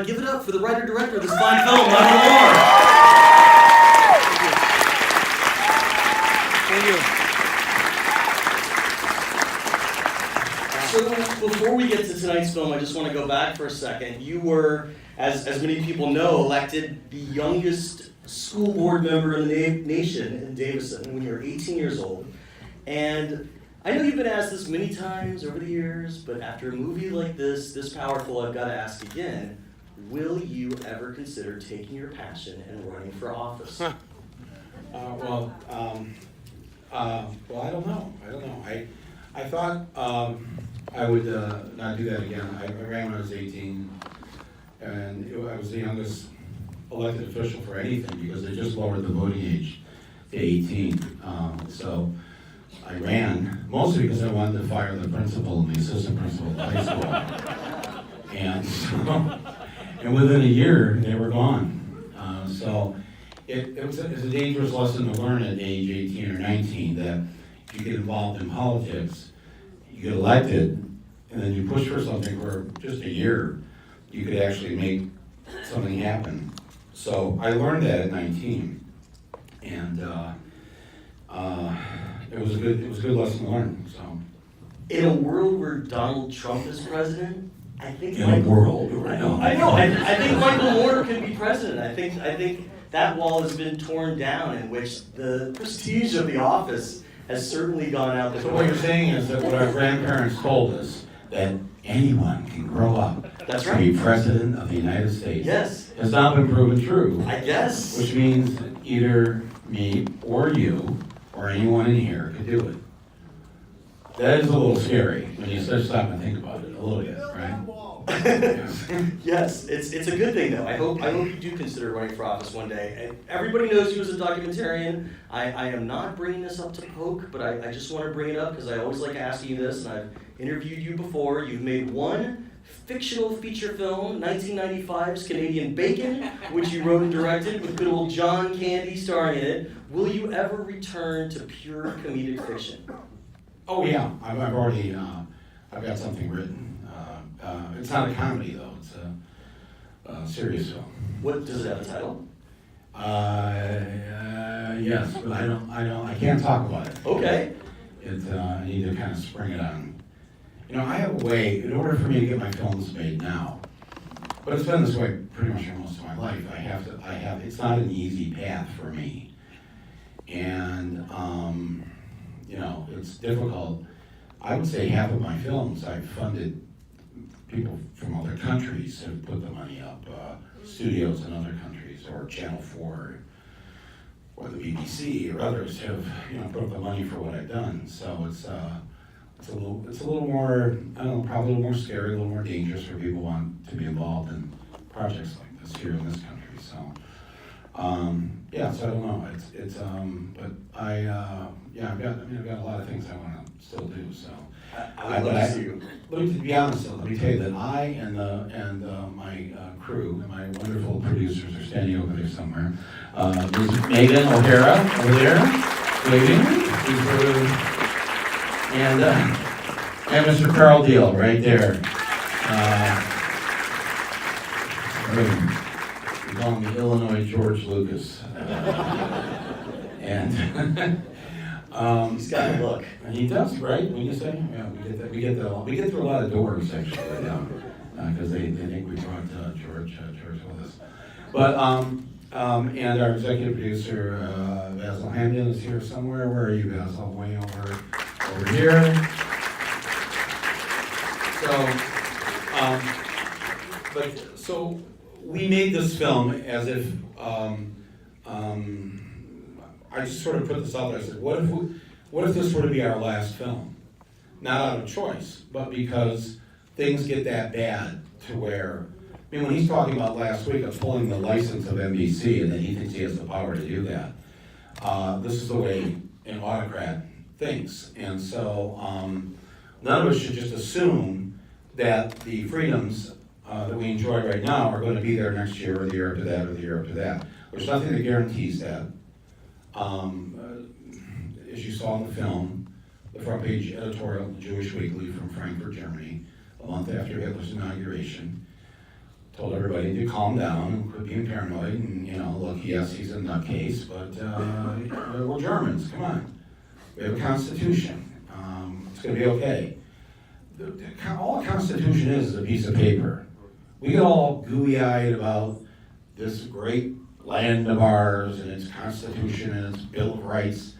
give it up for the writer-director of this fine film, Michael Moore. Thank you. So before we get to tonight's film, I just want to go back for a second. You were, as many people know, elected the youngest school board member in the nation in Davison when you were 18 years old. And I know you've been asked this many times over the years, but after a movie like this powerful, I've got to ask again, will you ever consider taking your passion and running for office? Well, I don't know. I thought I would not do that again. I ran when I was 18, and I was the youngest elected official for anything because they just lowered the voting age to 18. So I ran mostly because I wanted to fire the principal and the assistant principal of the high school. And within a year, they were gone. So it was a dangerous lesson to learn at age 18 or 19 that if you get involved in politics, you get elected, and then you push for something for just a year, you could actually make something happen. So I learned that at 19, and it was a good lesson to learn. So In a world where Donald Trump is president, I think I know. I think Michael Moore can be president. I think that wall has been torn down, in which the prestige of the office has certainly gone out the So door. what you're saying is that what our grandparents told us, that anyone can grow up That's to right. be president of the United States, Yes, has not been proven true. I guess. Which means that either me or you or anyone in here could do it. That is a little scary when you stop and think about it a little bit, right? Yes, it's a good thing though. I hope you do consider running for office one day. And everybody knows you as a documentarian. I am not bringing this up to poke, but I just want to bring it up because I always like asking you this, and I've interviewed you before. You've made one fictional feature film, 1995's Canadian Bacon, which you wrote and directed with good old John Candy starring in it. Will you ever return to pure comedic fiction? Oh yeah, I've already, I've got something written. It's not a comedy though, it's a serious film. What does it have a title? Yes, but I can't talk about it. Okay. I need to kind of spring it on. You know, I have a way, in order for me to get my films made now, but it's been this way pretty much for most of my life, it's not an easy path for me. And, you know, it's difficult. I would say half of my films I've funded people from other countries have put the money up, studios in other countries, or Channel 4, or the BBC, or others have, you know, put up the money for what I've done. So it's a little more, I don't know, probably a little more scary, a little more dangerous for people who want to be involved in projects like this here in this country. So, yeah, so I don't know. But I've got a lot of things I want to still do. So, I would love to see you. Let me be honest though. Let me tell you that I and my crew, my wonderful producers are standing over there somewhere. There's Megan O'Hara over there, waving. And Mr. Carl Deal right there. We call him the Illinois George Lucas. And He's got a look. he does, right? When you say, yeah, we get through a lot of doors actually, because they think we brought George with us. But and our executive producer Basil Hamden is here somewhere. Where are you, Basil? Way over here. So we made this film as if I just sort of put this out there. I said, what if this were to be our last film? Not out of choice, but because things get that bad to where, I mean, when he's talking about last week of pulling the license of NBC and then he thinks he has the power to do that, this is the way an autocrat thinks. And so none of us should just assume that the freedoms that we enjoy right now are going to be there next year or the year after that or the year after that. There's nothing that guarantees that. As you saw in the film, the front page editorial of the Jewish Weekly from Frankfurt, Germany, a month after Hitler's inauguration, told everybody to calm down and quit being paranoid, and, you know, look, yes, he's a nutcase, but we're Germans, come on. We have a constitution. It's gonna be okay. All a constitution is a piece of paper. We get all gooey-eyed about this great land of ours and its constitution and its Bill of Rights.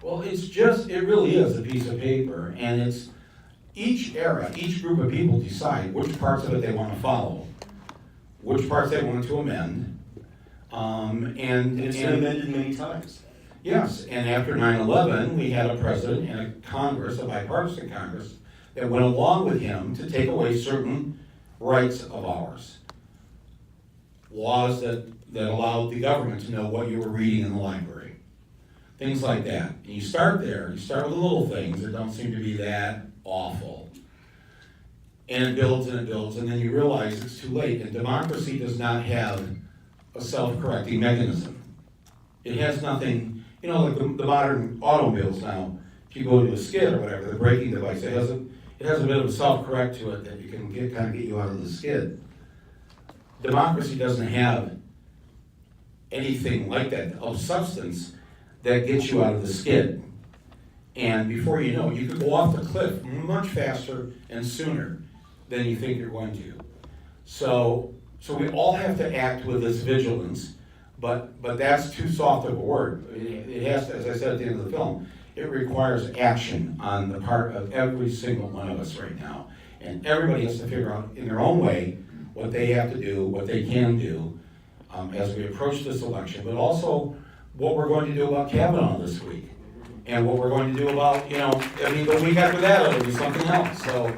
Well, it really is a piece of paper, and it's each era, each group of people decide which parts of it they want to follow, which parts they want to amend, and it's been amended many times. Yes, and after 9/11, we had a president and a Congress, a bipartisan Congress, that went along with him to take away certain rights of ours. Laws that allowed the government to know what you were reading in the library. Things like that. And you start there, you start with the little things that don't seem to be that awful. And it builds, and then you realize it's too late. And democracy does not have a self-correcting mechanism. It has nothing, you know, like the modern automobiles now, if you go to a skid or whatever, the braking device, it has a bit of a self-correct to it that you can kind of get you out of the skid. Democracy doesn't have anything like that of substance that gets you out of the skid. And before you know it, you could go off the cliff much faster and sooner than you think you're going to. So we all have to act with this vigilance, but that's too soft of a word. It has to, as I said at the end of the film, it requires action on the part of every single one of us right now. And everybody has to figure out in their own way what they have to do, what they can do as we approach this election, but also what we're going to do about Kavanaugh this week. And what we're going to do about, you know, I mean, the week after that, it'll be something else, so.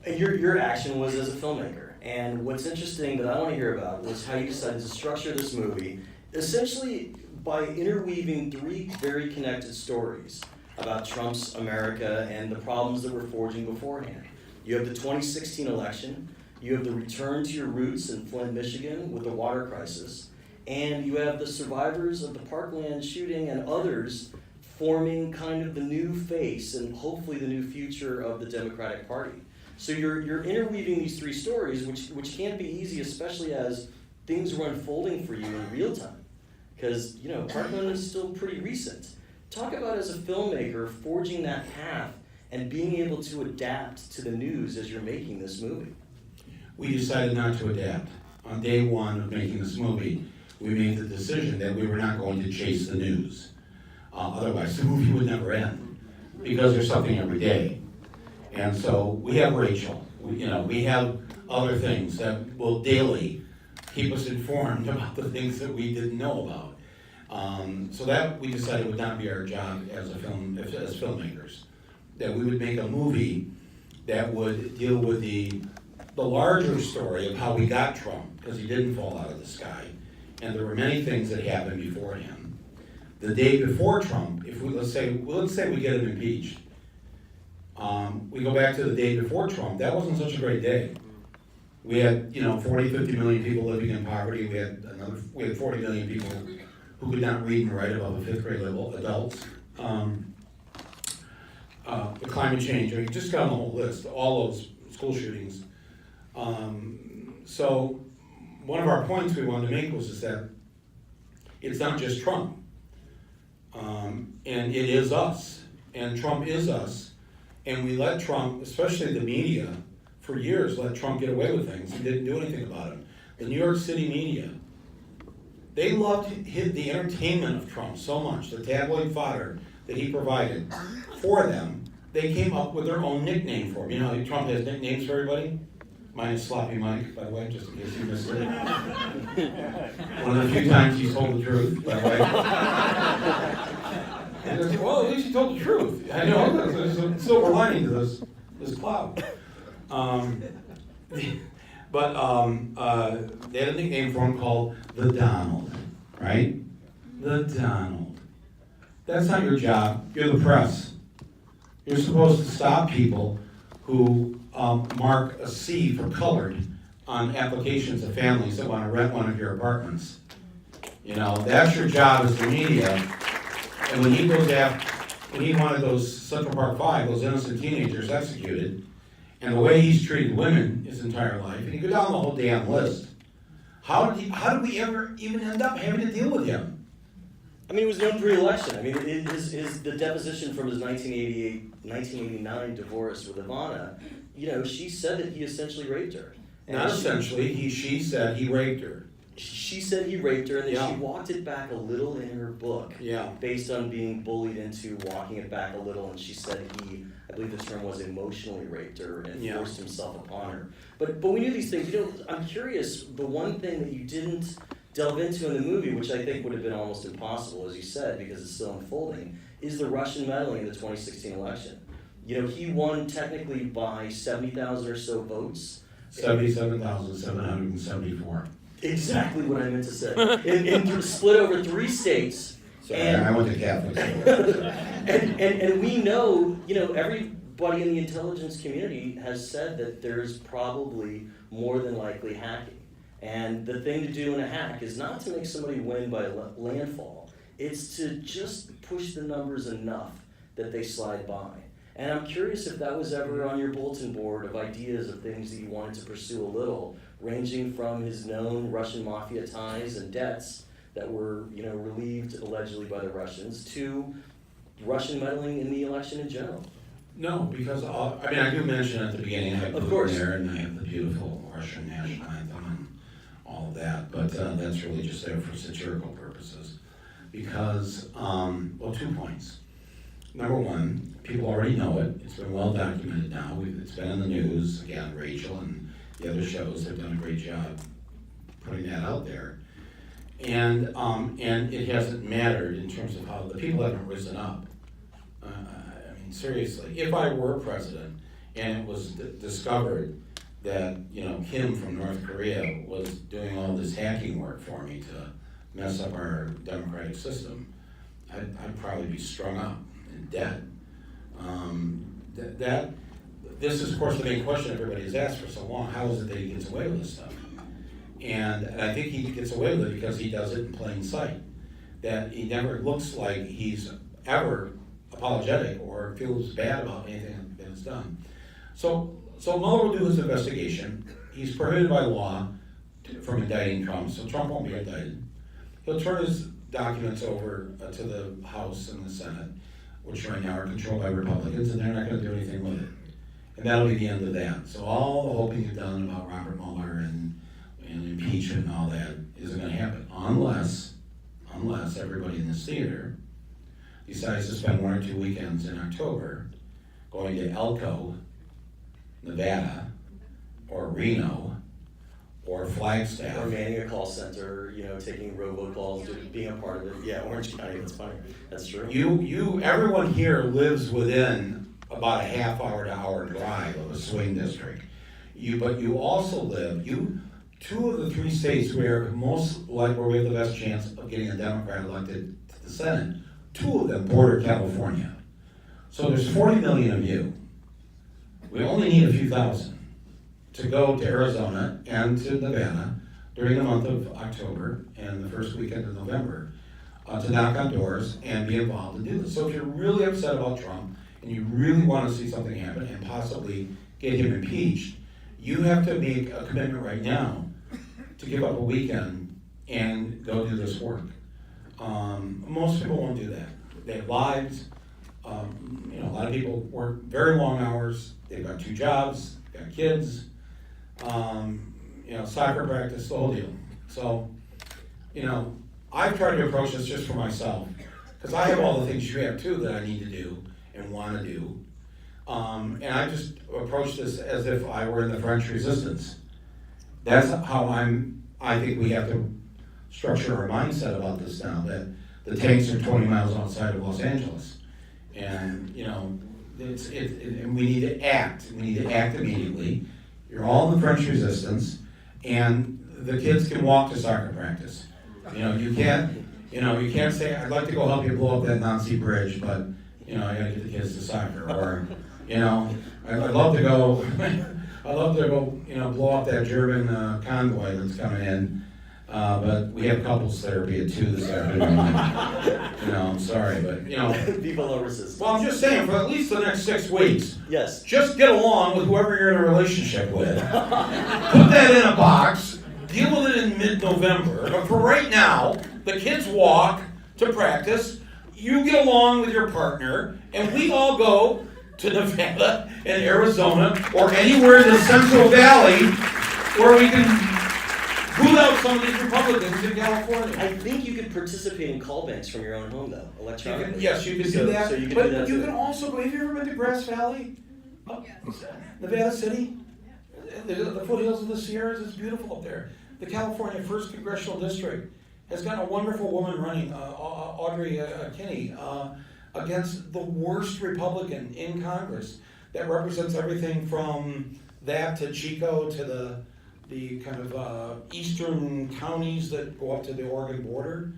Your action was as a filmmaker. And what's interesting that I want to hear about was how you decided to structure this movie, essentially by interweaving three very connected stories about Trump's America and the problems that were forging beforehand. You have the 2016 election, you have the return to your roots in Flint, Michigan with the water crisis, and you have the survivors of the Parkland shooting and others forming kind of the new face and hopefully the new future of the Democratic Party. So you're interweaving these three stories, which can't be easy, especially as things were unfolding for you in real time. Because, you know, Parkland is still pretty recent. Talk about, as a filmmaker, forging that path and being able to adapt to the news as you're making this movie. We decided not to adapt. On day one of making this movie, we made the decision that we were not going to chase the news. Otherwise, the movie would never end, because there's something every day. And so we have Rachel. We have other things that will daily keep us informed about the things that we didn't know about. So that we decided would not be our job as filmmakers. That we would make a movie that would deal with the larger story of how we got Trump, because he didn't fall out of the sky, and there were many things that happened before him. The day before Trump, let's say we get him impeached. We go back to the day before Trump. That wasn't such a great day. We had 40, 50 million people living in poverty. We had 40 million people who could not read and write above the 5th grade level, adults. The climate change, I mean, just got on the whole list, all those school shootings. So one of our points we wanted to make was that it's not just Trump. And it is us. And Trump is us. And we let Trump, especially the media, for years let Trump get away with things and didn't do anything about it. The New York City media, they loved the entertainment of Trump so much, the tabloid fodder that he provided for them. They came up with their own nickname for him. You know how Trump has nicknames for everybody? Mine is Sloppy Mike, by the way, just in case you missed it. One of the few times he's told the truth, by the way. Well, at least he told the truth. I know, there's a silver lining to this cloud. But they had a nickname for him called the Donald, right? The Donald. That's not your job. You're the press. You're supposed to stop people who mark a C for colored on applications of families that want to rent one of your apartments. That's your job as the media. And when he wanted those Central Park 5, those innocent teenagers executed, and the way he's treated women his entire life, and you go down the whole damn list How did we ever even end up having to deal with him? I mean, it was known pre-election. I mean, the deposition from his 1989 divorce with Ivana, you know, she said that he essentially raped her. And Not essentially, she said he raped her. She said he raped her, and then she walked it back a little in her book, based on being bullied into walking it back a little, and she said he, I believe the term was emotionally raped her and forced himself upon her. But we knew these things. You know, I'm curious, the one thing that you didn't delve into in the movie, which I think would have been almost impossible, as you said, because it's still unfolding, is the Russian meddling in the 2016 election. You know, he won technically by 70,000 or so votes. 77,774. Exactly what I meant to say. Split over 3 states. Sorry, I went to Catholic school. and we know, you know, everybody in the intelligence community has said that there's probably more than likely hacking. And the thing to do in a hack is not to make somebody win by landfall. It's to just push the numbers enough that they slide by. And I'm curious if that was ever on your bulletin board of ideas of things that you wanted to pursue a little, ranging from his known Russian mafia ties and debts that were, you know, relieved allegedly by the Russians, to Russian meddling in the election in general. No, because I do mention at the beginning I have Of course. there and I have the beautiful Russian national anthem and all of that, but that's really just there for satirical purposes. Because, 2 points. Number one, people already know it. It's been well documented now. It's been in the news. Again, Rachel and the other shows have done a great job putting that out there. And it hasn't mattered in terms of how the people haven't risen up. I mean, seriously, if I were president and it was discovered that, you know, Kim from North Korea was doing all this hacking work for me to mess up our democratic system, I'd probably be strung up and dead. This is, of course, the main question everybody has asked for so long. How is it that he gets away with this stuff? And I think he gets away with it because he does it in plain sight. That he never looks like he's ever apologetic or feels bad about anything that is done. So Mueller will do his investigation. He's prohibited by law from indicting Trump, so Trump won't be indicted. He'll turn his documents over to the House and the Senate, which right now are controlled by Republicans, and they're not going to do anything with it. And that'll be the end of that. So all the hoping you've done about Robert Mueller and impeachment and all that isn't going to happen unless everybody in this theater decides to spend 1 or 2 weekends in October going to Elko, Nevada, or Reno, or Flagstaff. Or manning a call center, you know, taking robocalls, being a part of it. Yeah, Orange County, that's funny. That's true. Everyone here lives within about a half-hour to hour drive of a swing district. But you also live, 2 of the 3 states where where we have the best chance of getting a Democrat elected to the Senate, 2 of them border California. So there's 40 million of you. We only need a few thousand to go to Arizona and to Nevada during the month of October and the first weekend of November to knock on doors and be involved and do this. So if you're really upset about Trump and you really want to see something happen and possibly get him impeached, you have to make a commitment right now to give up a weekend and go do this work. Most people won't do that. They have lives. A lot of people work very long hours. They've got 2 jobs, got kids, soccer practice, the whole deal. So, I've tried to approach this just for myself, because I have all the things you have too that I need to do and want to do. And I just approach this as if I were in the French Resistance. That's how I think we have to structure our mindset about this now, that the tanks are 20 miles outside of Los Angeles. And, and we need to act. We need to act immediately. You're all in the French Resistance, and the kids can walk to soccer practice. You can't say, I'd like to go help you blow up that Nazi bridge, but, I gotta get the kids to soccer. Or, I'd love to go, blow up that German convoy that's coming in. But we have couples therapy at 2 this afternoon. I'm sorry, but Viva la resistance. Well, I'm just saying, for at least the next 6 weeks, yes, just get along with whoever you're in a relationship with. Put that in a box, deal with it in mid-November. But for right now, the kids walk to practice. You get along with your partner, and we all go to Nevada and Arizona or anywhere in the Central Valley where we can boot out some of these Republicans in California. I think you could participate in call banks from your own home, though, electronically. Yes, you can do that. So you can but do that you too. can also go. Have you ever been to Grass Valley? Nevada City? The foothills of the Sierras, it's beautiful up there. The California 1st Congressional District has got a wonderful woman running, Audrey Kinney, against the worst Republican in Congress that represents everything from that to Chico to the kind of eastern counties that go up to the Oregon border.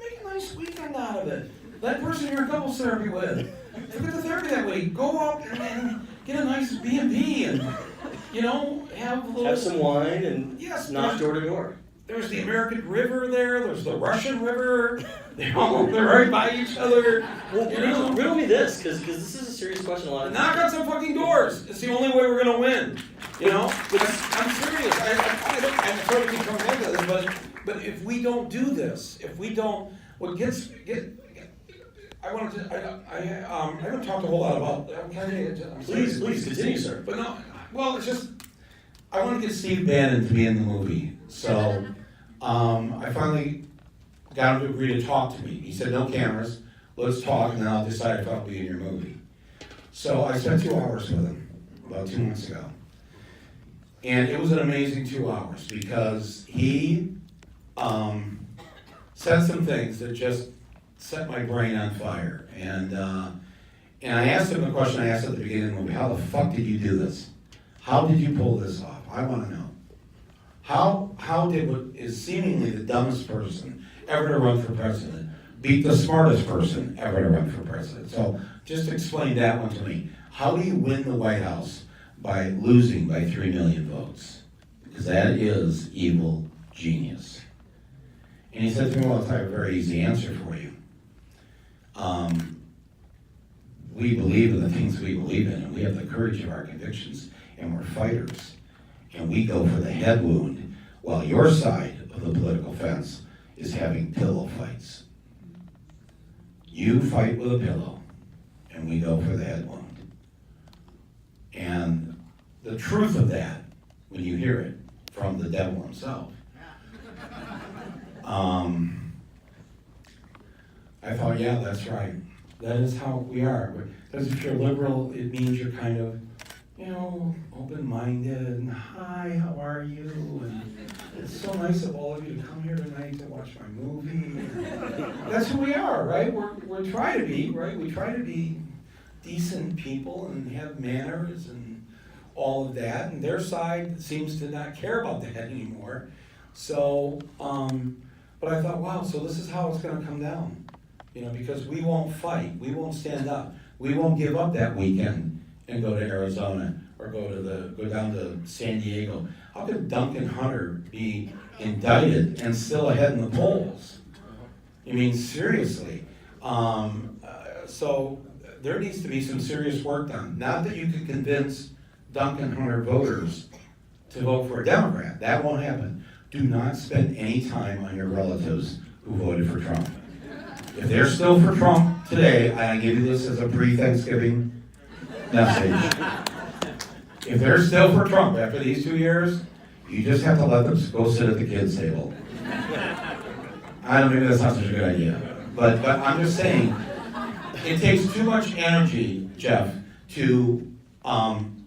Make a nice weekend out of it. That person you're in couples therapy with. Forget the therapy that week. Go out and get a nice B&B and, have a little... Have some wine and knock door to door. There's the American River there. There's the Russian River. They're right by each other. Well, riddle me this, because this is a serious question. A lot of Knock on some fucking doors. It's the only way we're gonna win. I'm serious. I'm sorry to keep coming back to this, but if we don't do this, I haven't talked a whole lot about. Please continue, sir. But no, well, it's just I want to get Steve Bannon to be in the movie. So I finally got him to agree to talk to me. He said, no cameras, let's talk, and then I'll decide if I'll be in your movie. So I spent 2 hours with him about 2 months ago. And it was an amazing 2 hours because he said some things that just set my brain on fire. And I asked him the question I asked at the beginning of the movie, how the fuck did you do this? How did you pull this off? I want to know. How did what is seemingly the dumbest person ever to run for president beat the smartest person ever to run for president? So just explain that one to me. How do you win the White House by losing by 3 million votes? Because that is evil genius. And he said to me, well, I have a very easy answer for you. We believe in the things we believe in, and we have the courage of our convictions, and we're fighters. And we go for the head wound, while your side of the political fence is having pillow fights. You fight with a pillow, and we go for the head wound. And the truth of that, when you hear it from the devil himself, I thought, yeah, that's right. That is how we are. Because if you're liberal, it means you're kind of, open-minded, and hi, how are you? And it's so nice of all of you to come here tonight to watch my movie. That's who we are, right? We're trying to be, right? We try to be decent people and have manners and all of that. And their side seems to not care about that anymore. So, but I thought, wow, so this is how it's going to come down. Because we won't fight, we won't stand up, we won't give up that weekend and go to Arizona or go down to San Diego. How could Duncan Hunter be indicted and still ahead in the polls? I mean, seriously. So there needs to be some serious work done. Not that you can convince Duncan Hunter voters to vote for a Democrat. That won't happen. Do not spend any time on your relatives who voted for Trump. If they're still for Trump today, I give you this as a pre-Thanksgiving message. If they're still for Trump after these 2 years, you just have to let them go sit at the kids' table. Maybe that's not such a good idea. But I'm just saying, it takes too much energy, Jeff, to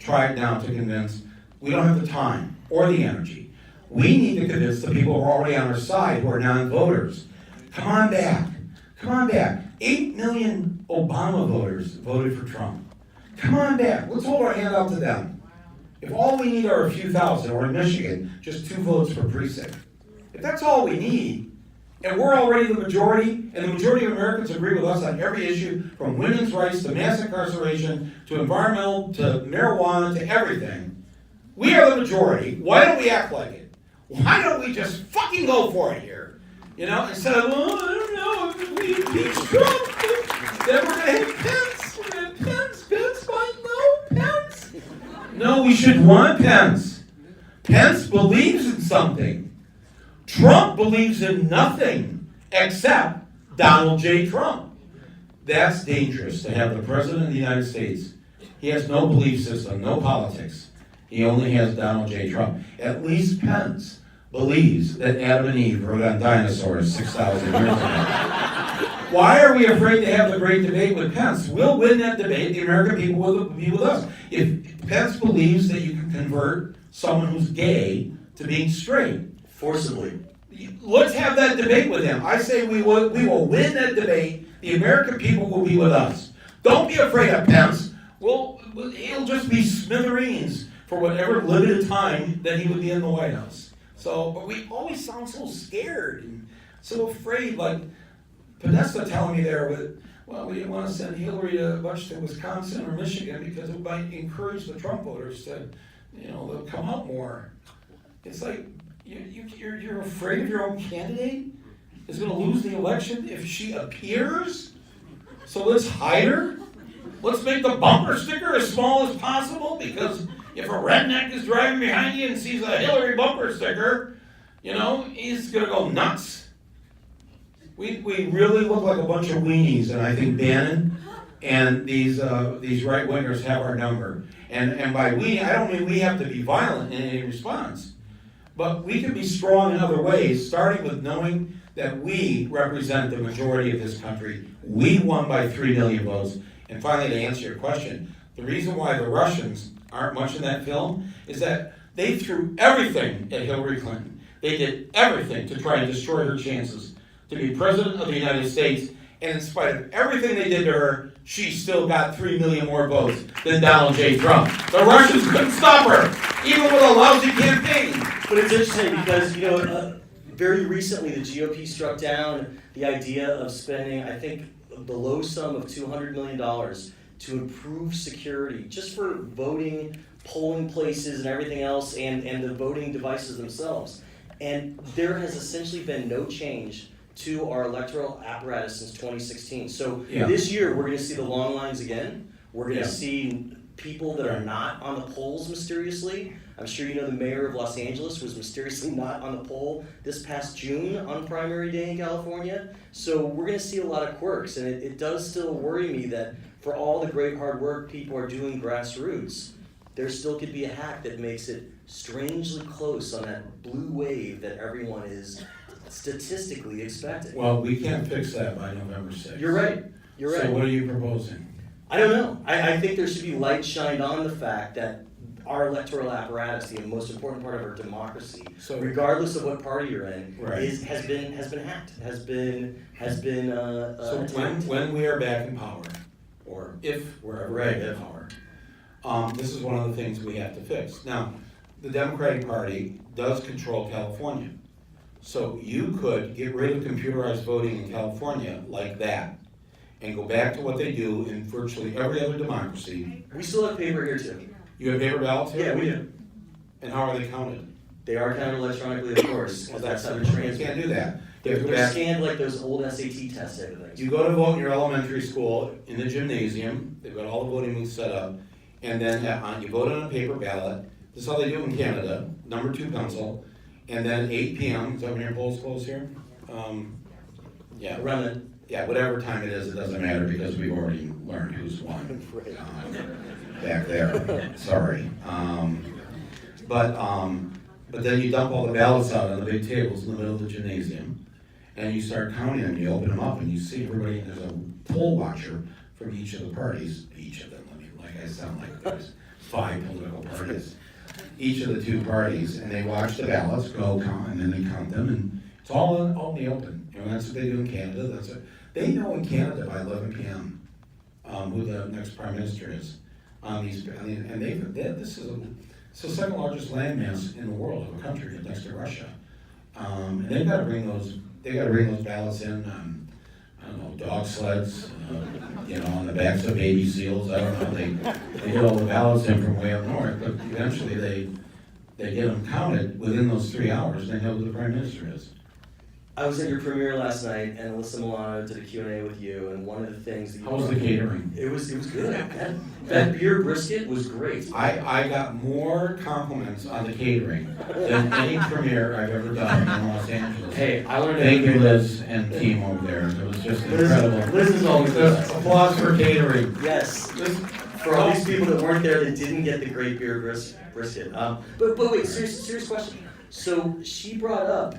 try it now to convince. We don't have the time or the energy. We need to convince the people who are already on our side, who are non-voters. Come on back. Come on back. 8 million Obama voters voted for Trump. Come on back. Let's hold our hand out to them. If all we need are a few thousand, or in Michigan, just 2 votes per precinct. If that's all we need, and we're already the majority, and the majority of Americans agree with us on every issue, from women's rights to mass incarceration, to environmental, to marijuana, to everything, we are the majority. Why don't we act like it? Why don't we just fucking go for it here? Instead of, I don't know, if we impeach Trump, then we're going to have Pence. We're going to have Pence, but no Pence. No, we should want Pence. Pence believes in something. Trump believes in nothing except Donald J. Trump. That's dangerous to have the President of the United States. He has no belief system, no politics. He only has Donald J. Trump. At least Pence believes that Adam and Eve rode on dinosaurs 6,000 years ago. Why are we afraid to have the great debate with Pence? We'll win that debate. The American people will be with us. If Pence believes that you can convert someone who's gay to being straight, Forcibly. let's have that debate with him. I say we will win that debate. The American people will be with us. Don't be afraid of Pence. He'll just be smithereens for whatever limited time that he would be in the White House. So, but we always sound so scared and so afraid. Like Podesta telling me there, we didn't want to send Hillary a bunch to Wisconsin or Michigan because it might encourage the Trump voters to, they'll come out more. It's like you're afraid of your own candidate is going to lose the election if she appears. So let's hide her. Let's make the bumper sticker as small as possible, because if a redneck is driving behind you and sees a Hillary bumper sticker, he's going to go nuts. We really look like a bunch of weenies, and I think Bannon and these right-wingers have our number. And by we, I don't mean we have to be violent in any response, but we can be strong in other ways, starting with knowing that we represent the majority of this country. We won by 3 million votes. And finally, to answer your question, the reason why the Russians aren't much in that film is that they threw everything at Hillary Clinton. They did everything to try and destroy her chances to be president of the United States. And in spite of everything they did to her, she still got 3 million more votes than Donald J. Trump. The Russians couldn't stop her, even with a lousy campaign. But it's interesting because, very recently the GOP struck down the idea of spending, I think, the low sum of $200 million to improve security just for voting, polling places and everything else, and the voting devices themselves. And there has essentially been no change to our electoral apparatus since 2016. So This year we're going to see the long lines again. We're going to see people that are not on the polls mysteriously. I'm sure you know the mayor of Los Angeles was mysteriously not on the poll this past June on primary day in California. So we're going to see a lot of quirks, and it does still worry me that for all the great hard work people are doing grassroots, there still could be a hack that makes it strangely close on that blue wave that everyone is statistically expecting. Well, we can't fix that by November 6th. You're right. So what are you proposing? I don't know. I think there should be light shined on the fact that our electoral apparatus, the most important part of our democracy, regardless of what party you're in, has been hacked, has been attacked. When we are back in power, or if we're ever back in power, this is one of the things we have to fix. Now, the Democratic Party does control California, so you could get rid of computerized voting in California like that, and go back to what they do in virtually every other democracy. We still have paper here too. You have paper ballots here? Yeah, we do. And how are they counted? They are counted electronically, of course, because that's how they're transmitted. You can't do that. They're scanned like those old SAT test type of things. You go to vote in your elementary school in the gymnasium. They've got all the voting booths set up, and then you vote on a paper ballot. This is how they do it in Canada. Number 2 pencil, and then 8 p.m. Is that when your polls close here? Yeah. Run it. Yeah, whatever time it is, it doesn't matter because we've already learned who's won back there. Sorry. But then you dump all the ballots out on the big tables in the middle of the gymnasium, and you start counting them. You open them up, and you see everybody. There's a poll watcher from each of the parties. Each of them. I sound like there's 5 political parties. Each of the 2 parties, and they watch the ballots go count, and then they count them, and it's all in the open. That's what they do in Canada. They know in Canada by 11 p.m. Who the next prime minister is on these, and this is the second largest landmass in the world of a country next to Russia, and they've got to bring those. They got to bring those ballots in on, I don't know, dog sleds, on the backs of baby seals. I don't know. They get all the ballots in from way up north, but eventually they get them counted within those 3 hours. They know who the prime minister is. I was at your premiere last night, and Alyssa Milano did a Q&A with you, and one of the things that you... How was the catering? It was good. That beer brisket was great. I got more compliments on the catering than any premiere I've ever done in Los Angeles. Hey, I want to Thank you, Liz and team over there. It was just incredible. Liz is always the best. Applause for catering. Yes. For all these people that weren't there that didn't get the great beer brisket. But wait, serious question. So she brought up,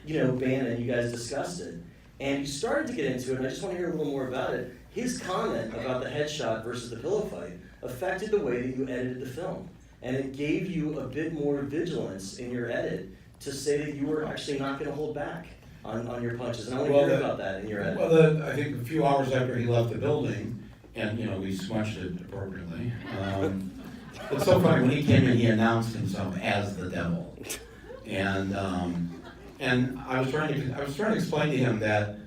Bannon, you guys discussed it, and you started to get into it, and I just want to hear a little more about it. His comment about the headshot versus the pillow fight affected the way that you edited the film, and it gave you a bit more vigilance in your edit to say that you were actually not going to hold back on your punches, and I want to hear about that in your edit. Well, I think a few hours after he left the building, and we smudged it appropriately. It's so funny, when he came in, he announced himself as the devil, and I was trying to explain to him that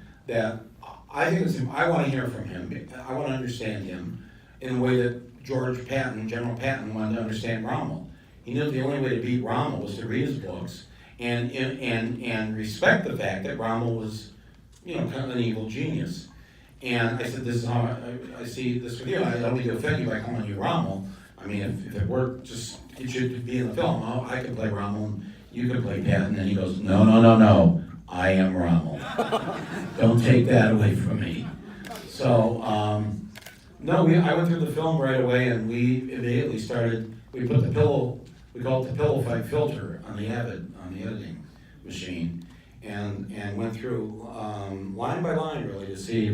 I think I want to hear from him. I want to understand him in the way that General Patton, wanted to understand Rommel. He knew the only way to beat Rommel was to read his books and respect the fact that Rommel was, kind of an evil genius. And I said, this is how I see this with you. I don't mean to offend you by calling you Rommel. I mean, if it worked, just get you to be in the film. I could play Rommel and you could play Patton. And he goes, no. I am Rommel. Don't take that away from me. So, I went through the film right away, and we immediately started. We put we call it the pillow fight filter on the editing machine, and went through line by line really to see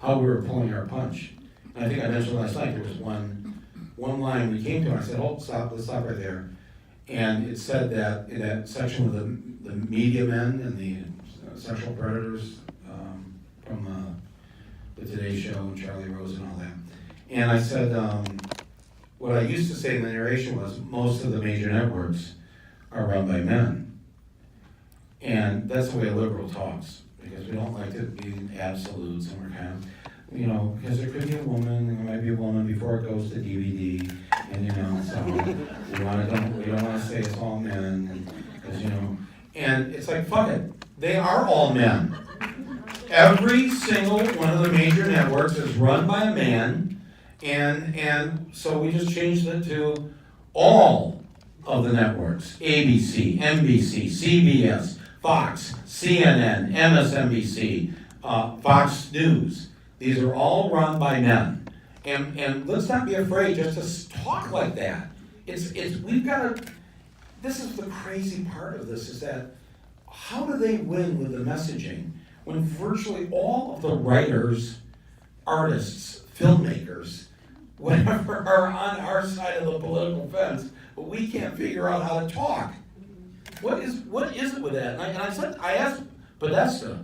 how we were pulling our punch. And I think I mentioned last night there was one line we came to, and I said, "Hold, stop! Let's stop right there." And it said that in that section with the media men and the sexual predators from the Today Show and Charlie Rose and all that. And I said, what I used to say in the narration was, most of the major networks are run by men. And that's the way a liberal talks, because we don't like to be absolutes, and we're kind of, because there could be a woman, there might be a woman before it goes to DVD, and so we don't want to say it's all men, because and it's like, fuck it, they are all men. Every single one of the major networks is run by a man, and so we just changed it to all of the networks: ABC, NBC, CBS, Fox, CNN, MSNBC, Fox News. These are all run by men, and let's not be afraid just to talk like that. We've got to. This is the crazy part of this, is that how do they win with the messaging when virtually all of the writers, artists, filmmakers, whatever, are on our side of the political fence, but we can't figure out how to talk? What is it with that? And I asked Podesta,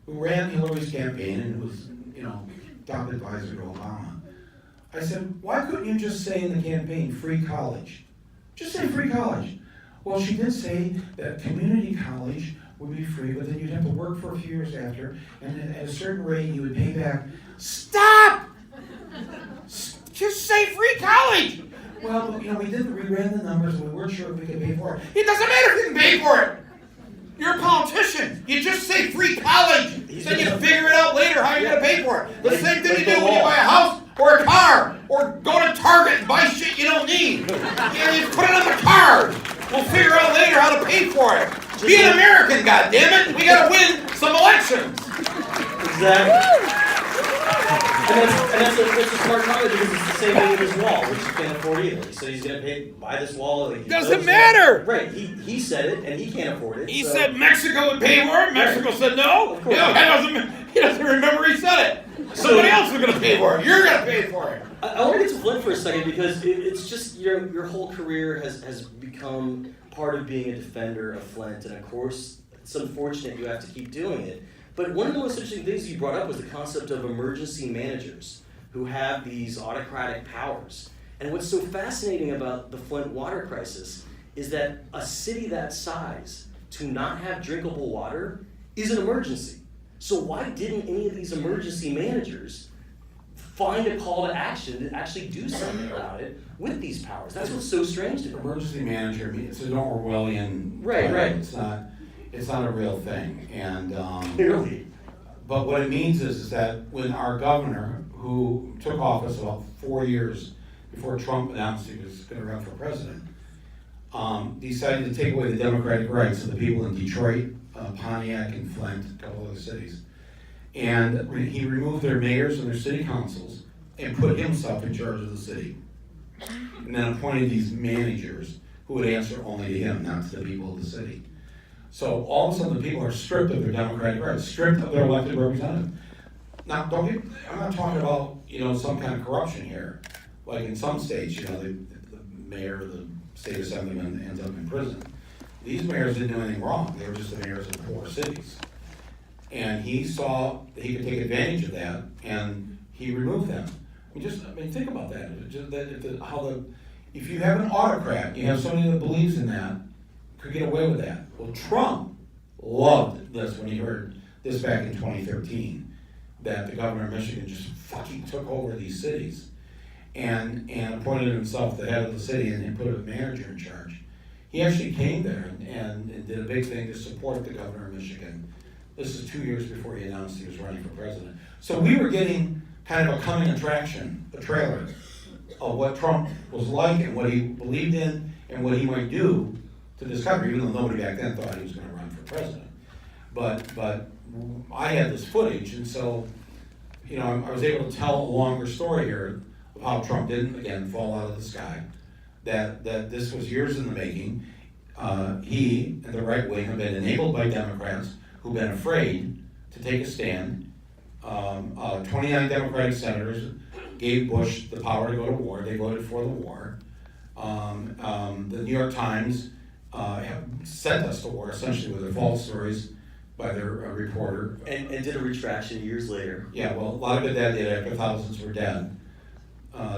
who ran Hillary's campaign and was, top advisor to Obama. I said, why couldn't you just say in the campaign, free college? Just say free college. Well, she did say that community college would be free, but then you'd have to work for a few years after, and at a certain rate you would pay back. Stop! Just say free college! Well, we ran the numbers and we weren't sure if we could pay for it. It doesn't matter if you can pay for it! You're a politician. You just say free college. Then you figure it out later how you're going to pay for it. The same thing you do when you buy a house or a car or go to Target and buy shit you don't need. You put it on the card. We'll figure out later how to pay for it. Be an American, goddammit. We got to win some elections. Exactly. And that's a smart comment, because it's the same thing with his wall, which he can't afford either. So he's going to buy this wall. Doesn't matter! Right, he said it, and he can't afford it. He said Mexico would pay for it. Mexico said no. Of course. He doesn't remember he said it. Somebody else is going to pay for it. You're going to pay for it. I want to get to Flint for a second, because it's just, your whole career has become part of being a defender of Flint, and of course, it's unfortunate you have to keep doing it. But one of the most interesting things you brought up was the concept of emergency managers who have these autocratic powers. And what's so fascinating about the Flint water crisis is that a city that size to not have drinkable water is an emergency. So why didn't any of these emergency managers find a call to action to actually do something about it with these powers? That's what's so strange to me. Emergency manager, it's an Orwellian. Right. It's not. It's not a real thing, and, Clearly. but what it means is that when our governor, who took office about 4 years before Trump announced he was gonna run for president, decided to take away the democratic rights of the people in Detroit, Pontiac, and Flint, a couple other cities. And he removed their mayors and their city councils and put himself in charge of the city. And then appointed these managers who would answer only to him, not to the people of the city. So all of a sudden, the people are stripped of their democratic rights, stripped of their elected representative. Now, I'm not talking about, some kind of corruption here. Like in some states, the mayor of the state assemblyman ends up in prison. These mayors didn't do anything wrong. They were just the mayors of poor cities. And he saw that he could take advantage of that, and he removed them. Think about that. If you have an autocrat, you have somebody that believes in that, could get away with that. Well, Trump loved this when he heard this back in 2013, that the governor of Michigan just fucking took over these cities and appointed himself the head of the city and put a manager in charge. He actually came there and did a big thing to support the governor of Michigan. This is 2 years before he announced he was running for president. So we were getting kind of a coming attraction, a trailer of what Trump was like and what he believed in and what he might do to this country, even though nobody back then thought he was going to run for president. But I had this footage, and so, I was able to tell a longer story here of how Trump didn't, again, fall out of the sky, that this was years in the making. He and the right wing have been enabled by Democrats who've been afraid to take a stand. 29 Democratic senators gave Bush the power to go to war. They voted for the war. The New York Times have sent us to war, essentially, with their false stories by their reporter. And did a retraction years later. Yeah, well, a lot of it that did after thousands were dead.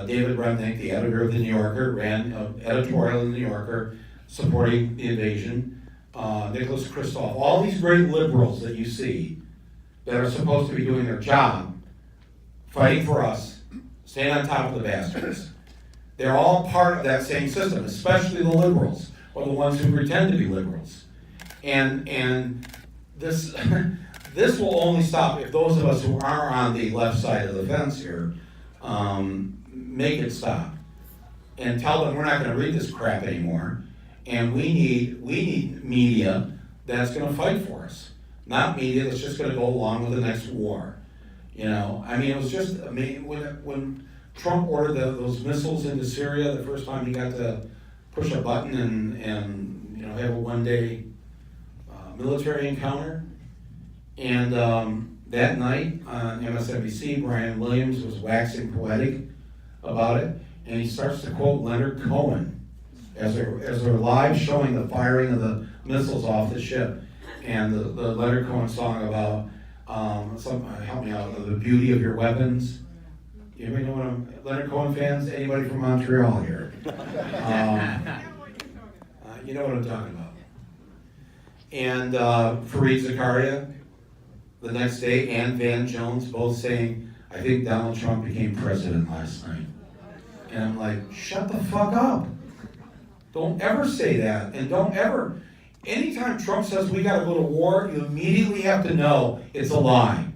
David Remnick, the editor of the New Yorker, ran an editorial in the New Yorker supporting the invasion. Nicholas Kristof, all these great liberals that you see that are supposed to be doing their job, fighting for us, staying on top of the bastards. They're all part of that same system, especially the liberals, or the ones who pretend to be liberals. And this this will only stop if those of us who are on the left side of the fence here make it stop and tell them we're not going to read this crap anymore, and we need media that's going to fight for us, not media that's just going to go along with the next war. It was just amazing when Trump ordered those missiles into Syria the first time he got to push a button and have a one-day military encounter. And that night on MSNBC, Brian Williams was waxing poetic about it, and he starts to quote Leonard Cohen as they're live showing the firing of the missiles off the ship, and the Leonard Cohen song about help me out, the beauty of your weapons. Anybody know what Leonard Cohen fans? Anybody from Montreal here? You know what I'm talking about. And Fareed Zakaria, the next day, and Van Jones both saying, I think Donald Trump became president last night. And I'm like, shut the fuck up. Don't ever say that. And don't ever, anytime Trump says we gotta go to war, you immediately have to know it's a lie.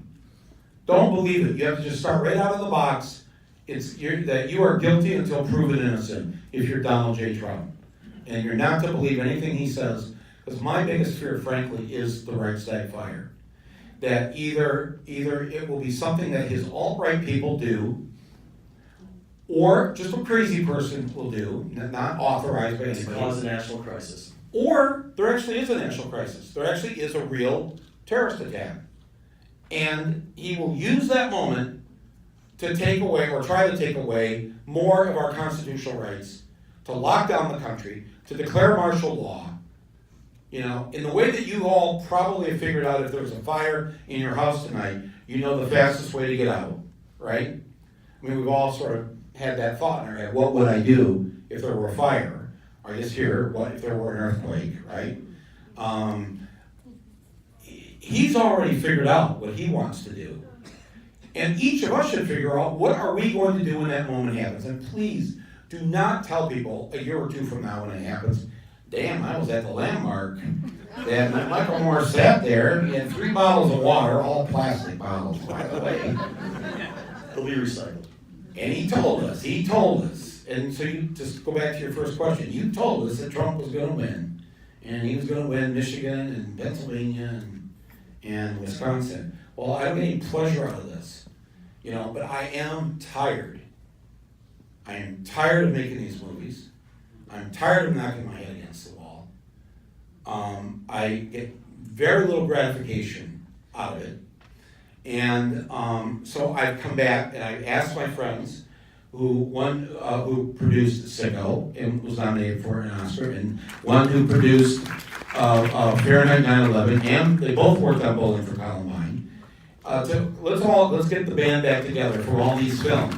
Don't believe it. You have to just start right out of the box. That you are guilty until proven innocent if you're Donald J. Trump. And you're not to believe anything he says, because my biggest fear, frankly, is the Reichstag fire. That either it will be something that his alt-right people do, or just a crazy person will do, not authorized by anybody. To cause a national crisis. Or there actually is a national crisis. There actually is a real terrorist attack. And he will use that moment to take away, or try to take away, more of our constitutional rights, to lock down the country, to declare martial law. In the way that you all probably have figured out if there was a fire in your house tonight, the fastest way to get out, right? We've all sort of had that thought in our head. What would I do if there were a fire? Or just here, what if there were an earthquake, right? He's already figured out what he wants to do. And each of us should figure out what are we going to do when that moment happens. And please, do not tell people a year or two from now when it happens, damn, I was at the Landmark. And Michael Moore sat there, and he had 3 bottles of water, all plastic bottles, by the way. They'll be recycled. And he told us, and so you just go back to your first question, you told us that Trump was gonna win. And he was gonna win Michigan and Pennsylvania and Wisconsin. Well, I don't get any pleasure out of this, but I am tired. I am tired of making these movies. I'm tired of knocking my head against the wall. I get very little gratification out of it. And so I've come back and I've asked my friends, who produced Sicko and was nominated for an Oscar, and one who produced Fahrenheit 9/11, and they both worked on Bowling for Columbine. Let's get the band back together for all these films,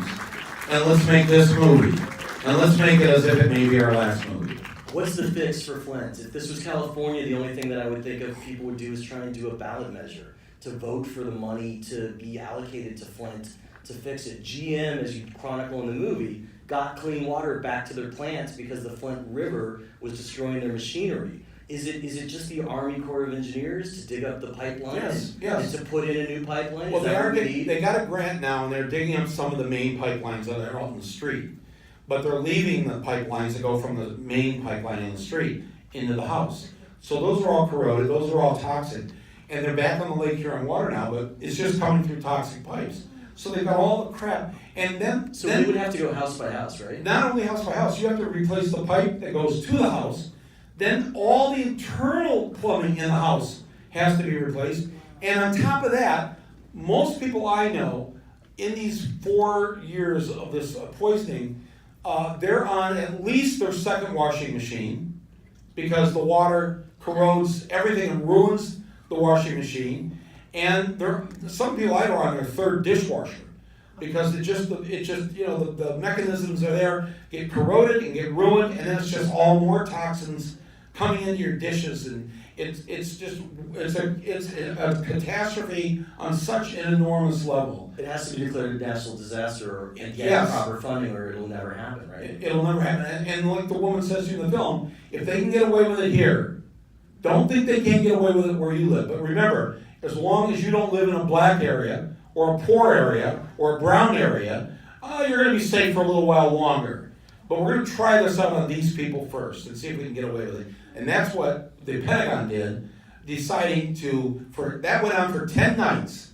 and let's make this movie, and let's make it as if it may be our last movie. What's the fix for Flint? If this was California, the only thing that I would think of people would do is try and do a ballot measure to vote for the money to be allocated to Flint to fix it. GM, as you chronicle in the movie, got clean water back to their plants because the Flint River was destroying their machinery. Is it just the Army Corps of Engineers to dig up the pipeline and to put in a new pipeline? Well, they got a grant now, and they're digging up some of the main pipelines that are out in the street. But they're leaving the pipelines that go from the main pipeline in the street into the house. So those are all corroded, those are all toxic. And they're back on the Lake Huron water now, but it's just coming through toxic pipes. So they've got all the crap. And then we would have to go house by house, right? Not only house by house, you have to replace the pipe that goes to the house. Then all the internal plumbing in the house has to be replaced. And on top of that, most people I know, in these 4 years of this poisoning, they're on at least their second washing machine because the water corrodes everything and ruins the washing machine. And some people I know are on their third dishwasher because the mechanisms are there, get corroded and get ruined, and then it's just all more toxins coming into your dishes, and it's a catastrophe on such an enormous level. It has to be declared a national disaster and get Yes. proper funding, or it'll never happen, right? It'll never happen. And like the woman says in the film, if they can get away with it here, don't think they can't get away with it where you live. But remember, as long as you don't live in a black area, or a poor area, or a brown area, you're going to be safe for a little while longer. But we're going to try this out on these people first and see if we can get away with it. And that's what the Pentagon did, deciding that went on for 10 nights.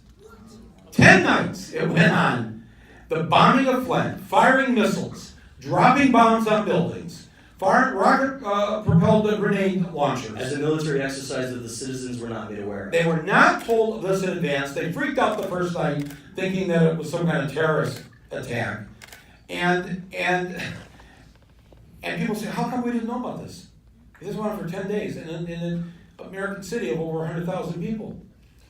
10 nights it went on. The bombing of Flint, firing missiles, dropping bombs on buildings, firing rocket-propelled grenade launchers. As a military exercise that the citizens were not made aware of. They were not told of this in advance. They freaked out the first night, thinking that it was some kind of terrorist attack. And people say, how come we didn't know about this? This went on for 10 days in an American city of over 100,000 people.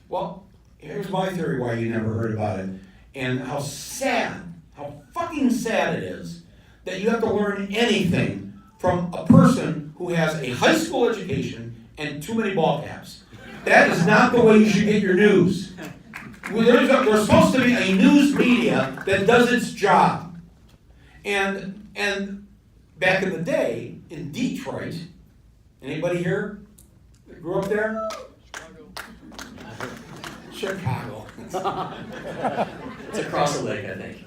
Well, here's my theory why you never heard about it, and how fucking sad it is that you have to learn anything from a person who has a high school education and too many ball caps. That is not the way you should get your news. There's supposed to be a news media that does its job. And back in the day, in Detroit, anybody here that grew up there? Chicago. It's across the lake, I think.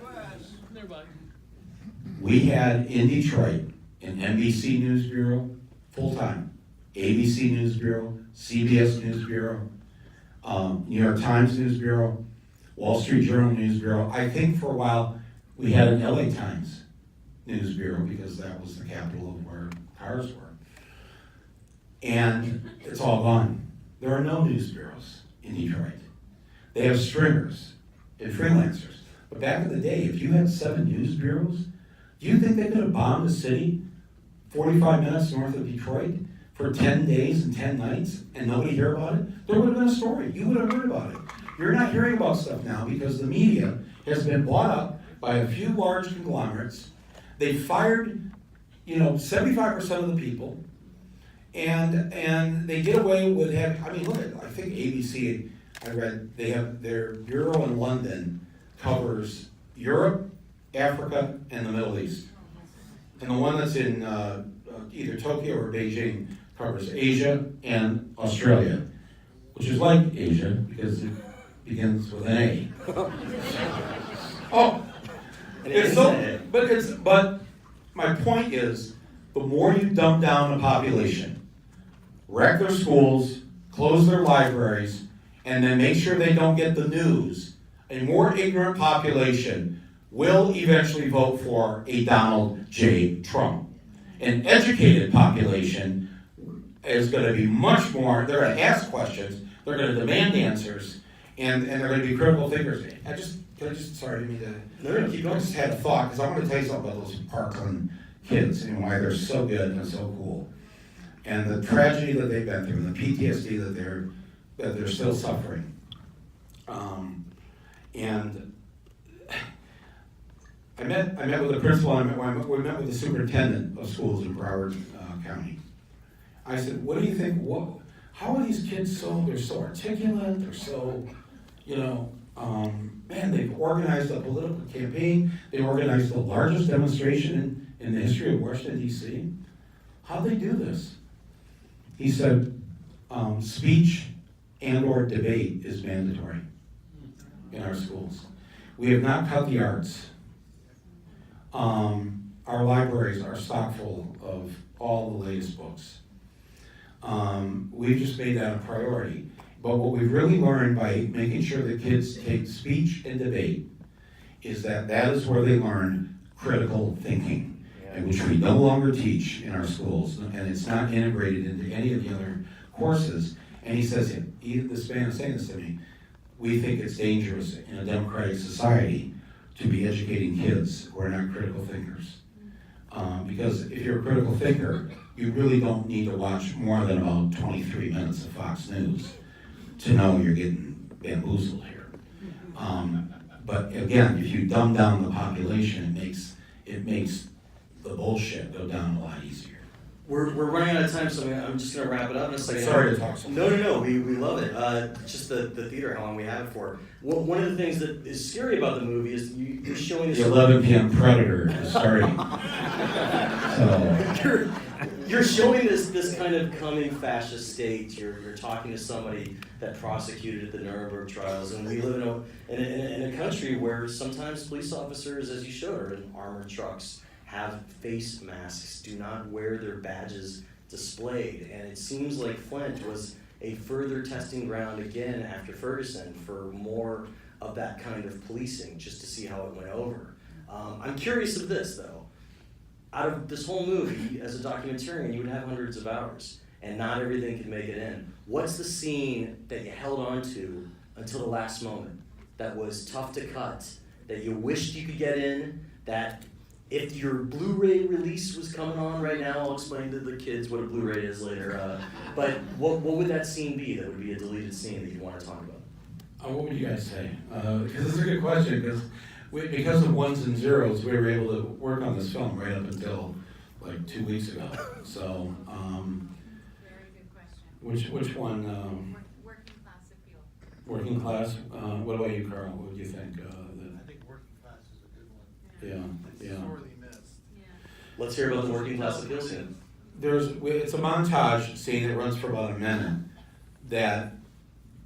We had in Detroit an NBC News Bureau, full-time, ABC News Bureau, CBS News Bureau, New York Times News Bureau, Wall Street Journal News Bureau. I think for a while we had an LA Times News Bureau because that was the capital of where cars were. And it's all gone. There are no news bureaus in Detroit. They have stringers and freelancers. But back in the day, if you had 7 news bureaus, do you think they could have bombed a city 45 minutes north of Detroit for 10 days and 10 nights and nobody hear about it? There would have been a story. You would have heard about it. You're not hearing about stuff now because the media has been bought up by a few large conglomerates. They fired, 75% of the people, and they did away with having, look at, I think ABC, I read, they have their bureau in London covers Europe, Africa, and the Middle East. And the one that's in either Tokyo or Beijing covers Asia and Australia, which is like Asia because it begins with an A. Oh, but my point is, the more you dumb down the population, wreck their schools, close their libraries, and then make sure they don't get the news, a more ignorant population will eventually vote for a Donald J. Trump. An educated population is going to be much more, they're going to ask questions, they're going to demand answers, and they're going to be critical thinkers. Sorry, I didn't mean to. No, keep going. I just had a thought, because I want to tell you something about those Parkland kids and why they're so good and so cool. And the tragedy that they've been through, and the PTSD that they're still suffering. And I met with the principal, we met with the superintendent of schools in Broward County. I said, what do you think, how are these kids they're so articulate, they're so, man, they've organized a political campaign, they organized the largest demonstration in the history of Washington, D.C. How'd they do this? He said, speech and or debate is mandatory in our schools. We have not cut the arts. Our libraries are stock full of all the latest books. We've just made that a priority. But what we've really learned by making sure that kids take speech and debate is that is where they learn critical thinking, and which we no longer teach in our schools, and it's not integrated into any of the other courses. And he says, this man is saying this to me, we think it's dangerous in a democratic society to be educating kids who are not critical thinkers. Because if you're a critical thinker, you really don't need to watch more than about 23 minutes of Fox News to know you're getting bamboozled here. But again, if you dumb down the population, it makes the bullshit go down a lot easier. We're running out of time, so I'm just going to wrap it up in a second. Sorry to talk so much. No, we love it. Just the theater, how long we have it for. One of the things that is scary about the movie is you're showing this. The 11 p.m. Predator is starting. So. You're showing this kind of coming fascist state. You're talking to somebody that prosecuted the Nuremberg trials, and we live in a country where sometimes police officers, as you showed, are in armored trucks, have face masks, do not wear their badges displayed, and it seems like Flint was a further testing ground again after Ferguson for more of that kind of policing, just to see how it went over. I'm curious of this, though. Out of this whole movie, as a documentarian, you would have hundreds of hours, and not everything could make it in. What's the scene that you held on to until the last moment, that was tough to cut, that you wished you could get in, that if your Blu-ray release was coming on right now, I'll explain to the kids what a Blu-ray is later, but what would that scene be that would be a deleted scene that you want to talk about? What would you guys say? Because it's a good question, because of ones and zeros, we were able to work on this film right up until like 2 weeks ago. So, very good question. which one? Working class appeal. Working class. What about you, Carl? What do you think? I think working class is a good one. Yeah. It's sorely missed. Yeah. Let's hear about the working class appeal scene. It's a montage scene that runs for about a minute. That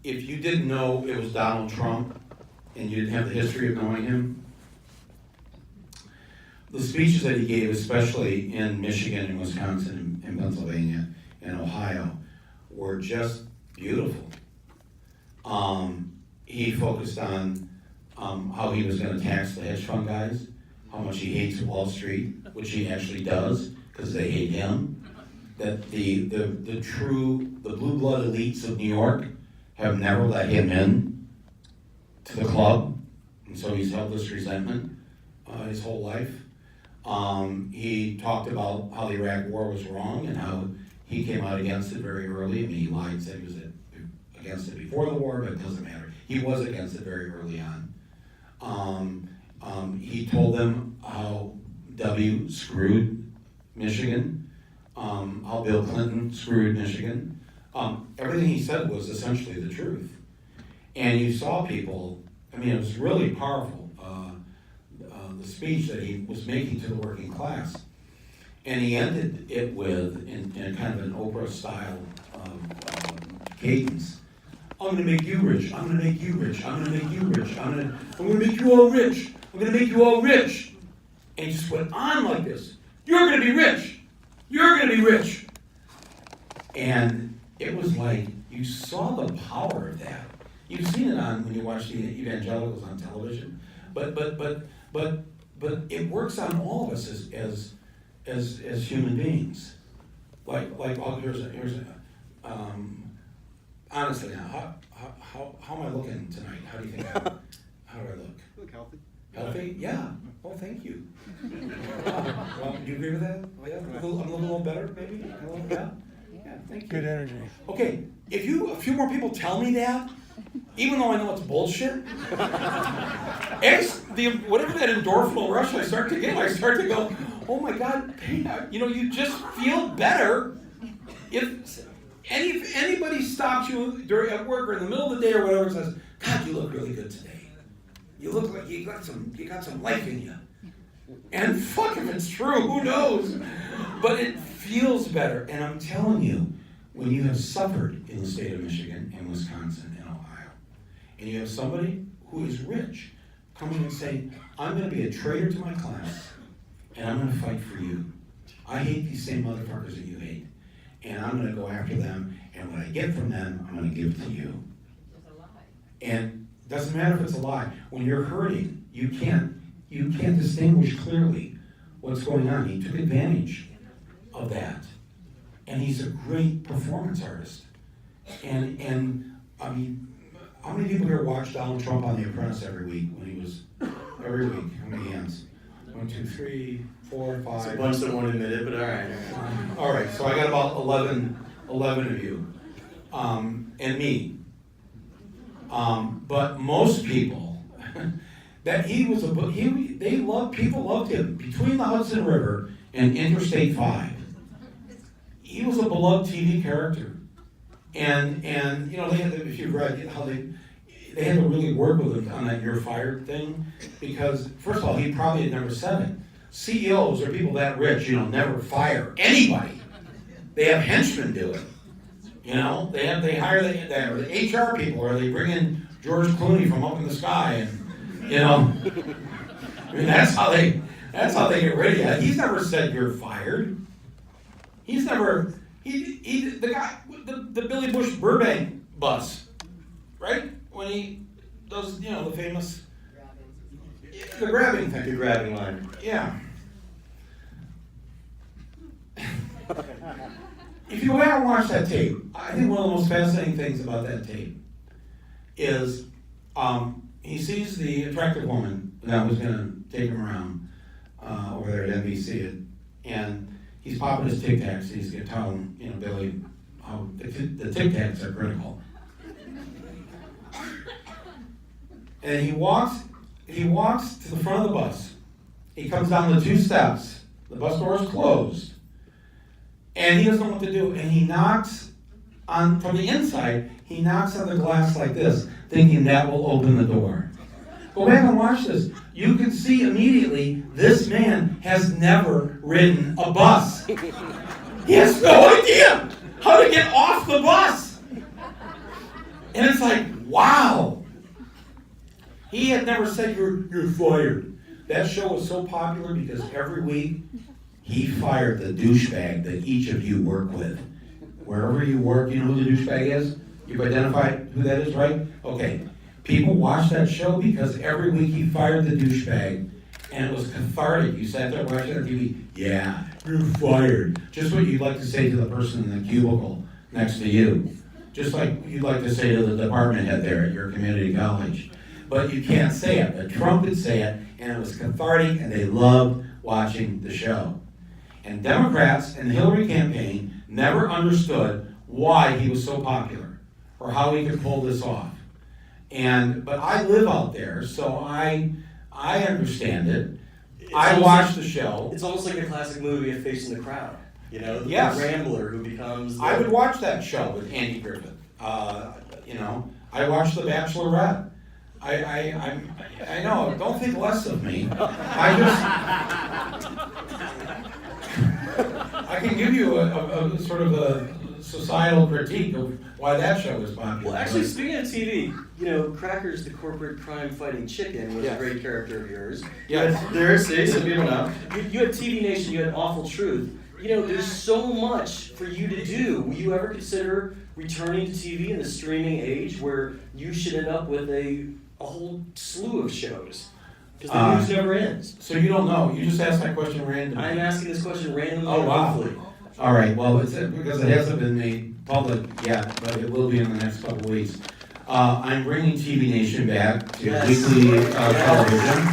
if you didn't know it was Donald Trump and you didn't have the history of knowing him, the speeches that he gave, especially in Michigan and Wisconsin and Pennsylvania and Ohio, were just beautiful. He focused on how he was going to tax the hedge fund guys, how much he hates Wall Street, which he actually does because they hate him. That the blue blood elites of New York have never let him in to the club, and so he's held this resentment his whole life. He talked about how the Iraq War was wrong and how he came out against it very early. I mean, he lied and said he was against it before the war, but it doesn't matter. He was against it very early on. He told them how W screwed Michigan, how Bill Clinton screwed Michigan. Everything he said was essentially the truth. And you saw people, I mean, it was really powerful, the speech that he was making to the working class. And he ended it with, in a kind of an Oprah style cadence, I'm gonna make you rich, I'm gonna make you rich, I'm gonna make you rich, I'm gonna make you all rich, I'm gonna make you all rich. And he just went on like this. You're gonna be rich, you're gonna be rich. And it was like, you saw the power of that. You've seen it on, when you watch the evangelicals on television, but it works on all of us as human beings. Like oh, here's a honestly now, how am I looking tonight? How do you think how do I look? You look healthy. Healthy? Yeah. Oh, thank you. Well, do you agree with that? Oh, yeah? I'm looking a little better, maybe? Yeah? Yeah, thank you. Good energy. Okay, if a few more people tell me that, even though I know it's bullshit, whatever that endorphinal rush I start to get, I start to go, oh my God, you just feel better. If anybody stops you at work or in the middle of the day or whatever and says, God, you look really good today. You look like you got some life in you. And fuck if it's true, who knows? But it feels better. And I'm telling you, when you have suffered in the state of Michigan and Wisconsin and Ohio, and you have somebody who is rich coming and saying, I'm going to be a traitor to my class, and I'm going to fight for you. I hate these same motherfuckers that you hate, and I'm going to go after them, and what I get from them, I'm going to give to you. And it doesn't matter if it's a lie. When you're hurting, you can't distinguish clearly what's going on. He took advantage of that. And he's a great performance artist. And I mean, how many people here watch Donald Trump on The Apprentice every week every week? How many hands? 1, 2, 3, 4, 5. It's a bunch that won't admit it, but all right. All right, so I got about 11 of you. And me. But most people, people loved him. Between the Hudson River and Interstate 5, he was a beloved TV character. And they had to, if you've read how they had to really work with him on that "you're fired" thing, because first of all, he probably had never said it. CEOs or people that rich, never fire anybody. They have henchmen do it. They hire the HR people, or they bring in George Clooney from up in the sky, and I mean that's how they get rid of you. He's never said you're fired. He's never the guy the Billy Bush Burbank bus, right? When he does the famous the grabbing thing. The grabbing line. Yeah. If you haven't watched that tape, I think one of the most fascinating things about that tape is he sees the attractive woman that was going to take him around over there at NBC, and he's popping his Tic Tacs, and he's going to tell him, Billy, how the Tic Tacs are critical. And he walks to the front of the bus. He comes down the 2 steps. The bus door is closed. And he doesn't know what to do. And he knocks from the inside, he knocks on the glass like this, thinking that will open the door. Go back and watch this. You can see immediately this man has never ridden a bus. He has no idea how to get off the bus. And it's like, wow. He had never said, you're fired. That show was so popular because every week he fired the douchebag that each of you work with. Wherever you work, you know who the douchebag is? You've identified who that is, right? Okay. People watched that show because every week he fired the douchebag, and it was cathartic. You sat there watching on TV, yeah, you're fired. Just what you'd like to say to the person in the cubicle next to you. Just like you'd like to say to the department head there at your community college. But you can't say it. But Trump could say it, and it was cathartic, and they loved watching the show. And Democrats and the Hillary campaign never understood why he was so popular or how he could pull this off. But I live out there, so I understand it. I watch the show. It's almost like a classic movie of Facing the Crowd. The Yes. rambler who becomes. I would watch that show with Andy Griffith. I watched The Bachelorette. I know. Don't think less of me. I can give you a sort of a societal critique of why that show is popular. Well, actually, speaking of TV, you know, Cracker's the corporate crime-fighting chicken was Yes. a great character of yours. Yes. There, see, some people know. You had TV Nation, you had Awful Truth. You know, there's so much for you to do. Will you ever consider returning to TV in the streaming age where you should end up with a whole slew of shows? Because the news never ends. So you don't know, you just asked that question randomly. I'm asking this question randomly Oh, and wow. hopefully. All right, well, because it hasn't been made public yet, but it will be in the next couple of weeks. I'm bringing TV Nation back to Yes. weekly television.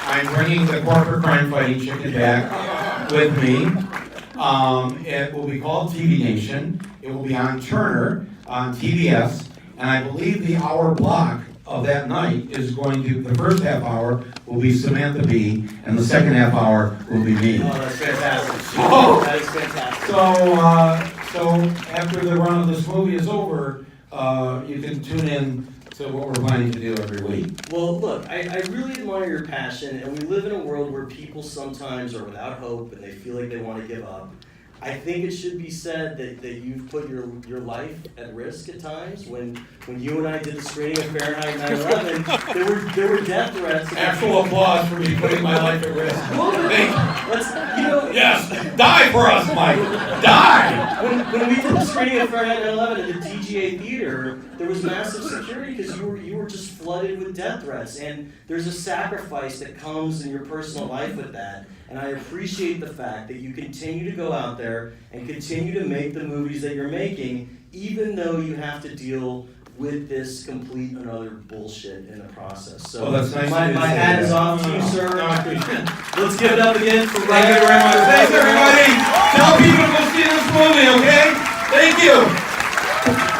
I'm bringing the corporate crime fighting chicken back with me. It will be called TV Nation. It will be on Turner, on TBS, and I believe the hour block of that night is going to, the first half hour will be Samantha Bee, and the second half hour will be me. Oh, that's fantastic. Oh. That is fantastic. So after the run of this movie is over, you can tune in to what we're planning to do every week. Well, look, I really admire your passion, and we live in a world where people sometimes are without hope and they feel like they want to give up. I think it should be said that you've put your life at risk at times. When you and I did the screening of Fahrenheit 9/11, there were death threats. Actual applause for me putting my life at risk. Let's, you know, Yes, die for us, Mike. Die. When we did the screening of Fahrenheit 9/11 at the TGA Theater, there was massive security because you were just flooded with death threats, and there's a sacrifice that comes in your personal life with that. And I appreciate the fact that you continue to go out there and continue to make the movies that you're making, even though you have to deal with this complete and utter bullshit in the process. So Well, that's nice my of you to say hat is that. off to you, sir. No, I appreciate it. Let's give it up again for Thank you very much. Thanks, everybody. Tell people to go see this movie, okay? Thank you.